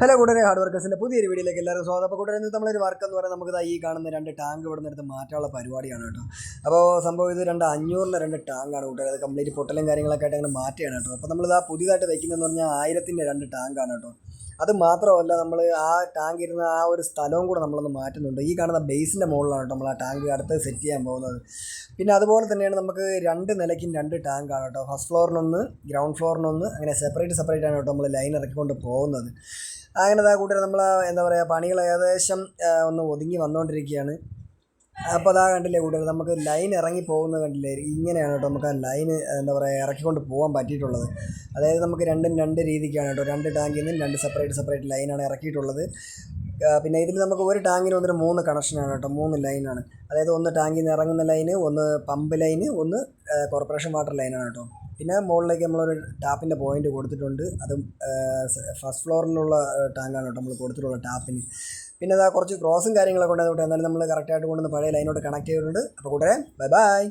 Hello കൂട്ടരെ, hard വർക്കേഴ്സിൻ്റെ പുതിയൊരു വീഡിയോയിലേക്ക് എല്ലാവരും സ്വാഗതം. അപ്പോൾ കൂട്ടരെ, ഇന്ന് നമ്മളൊരു വർക്ക് എന്ന് പറയുന്നത് നമുക്ക് ഈ കാണുന്ന 2 ടാങ്ക് ഇവിടെ നിന്നെടുത്ത് മാറ്റാനുള്ള പരിപാടിയാണ് കേട്ടോ. അപ്പോൾ സംഭവം ഇത് 500-ൻ്റെ 2 ടാങ്കാണ് കൂട്ടരെ. അത് കംപ്ലീറ്റ് പൊട്ടലും കാര്യങ്ങളൊക്കെ ആയിട്ട് അങ്ങനെ മാറ്റുകയാണ് കേട്ടോ. അപ്പോൾ നമ്മളിത് പുതിയതായിട്ട് വയ്ക്കുന്നതെന്ന് പറഞ്ഞാൽ 1000-ൻ്റെ 2 ടാങ്കാണ് കേട്ടോ. അത് മാത്രമല്ല, നമ്മൾ ആ ടാങ്ക് ഇരുന്ന ആ ഒരു സ്ഥലവും കൂടെ നമ്മളൊന്ന് മാറ്റുന്നുണ്ട്. ഈ കാണുന്ന ബേസിൻ്റെ മുകളിലാണ് കേട്ടോ നമ്മൾ ആ ടാങ്ക് അടുത്ത് സെറ്റ് ചെയ്യാൻ പോകുന്നത്. പിന്നെ അതുപോലെ തന്നെയാണ് നമുക്ക് 2 നിലയ്ക്കും 2 ടാങ്കാണ് കേട്ടോ. ഫസ്റ്റ് ഫ്ലോറിനൊന്ന്, ഗ്രൗണ്ട് ഫ്ലോറിനൊന്ന്, അങ്ങനെ സെപ്പറേറ്റ് ആണ് കേട്ടോ നമ്മൾ ലൈൻ ഇറക്കിക്കൊണ്ട് പോകുന്നത്. അങ്ങനെ കൂട്ടരെ നമ്മൾ എന്താ പറയുക, പണികൾ ഏകദേശം ഒന്ന് ഒതുങ്ങി വന്നുകൊണ്ടിരിക്കുകയാണ്. അപ്പോൾ കണ്ടില്ലേ കൂട്ടരെ, നമുക്ക് ലൈൻ ഇറങ്ങി പോകുന്നത് കണ്ടില്ലേ, ഇങ്ങനെയാണ് കേട്ടോ നമുക്ക് ആ ലൈന് എന്താ പറയുക ഇറക്കിക്കൊണ്ട് പോകാൻ പറ്റിയിട്ടുള്ളത്. അതായത് നമുക്ക് രണ്ടും 2 രീതിക്കാണ് കേട്ടോ. 2 ടാങ്കിൽ നിന്നും 2 സെപ്പറേറ്റ് ലൈനാണ് ഇറക്കിയിട്ടുള്ളത്. പിന്നെ ഇതിൽ നമുക്ക് ഒരു ടാങ്കിന് വന്നിട്ട് 3 കണക്ഷനാണ് കേട്ടോ, 3 ലൈനാണ്. അതായത് ഒന്ന് ടാങ്കിൽ നിന്ന് ഇറങ്ങുന്ന ലൈന്, ഒന്ന് പമ്പ് ലൈന്, ഒന്ന് കോർപ്പറേഷൻ വാട്ടർ ലൈനാണ് കേട്ടോ. പിന്നെ മുകളിലേക്ക് നമ്മളൊരു ടാപ്പിൻ്റെ പോയിൻ്റ് കൊടുത്തിട്ടുണ്ട്. അതും ഫസ്റ്റ് ഫ്ലോറിലുള്ള ടാങ്കാണ് കേട്ടോ നമ്മൾ കൊടുത്തിട്ടുള്ള ടാപ്പിന്. പിന്നെ കുറച്ച് ക്രോസും കാര്യങ്ങളൊക്കെ ഉണ്ട്. എന്നാലും നമ്മൾ കറക്റ്റായിട്ട് കൊണ്ടുവന്ന് പഴയ ലൈനോട് കണക്ട് ചെയ്തിട്ടുണ്ട്. അപ്പോൾ കൂട്ടരെ, ബൈ ബൈ.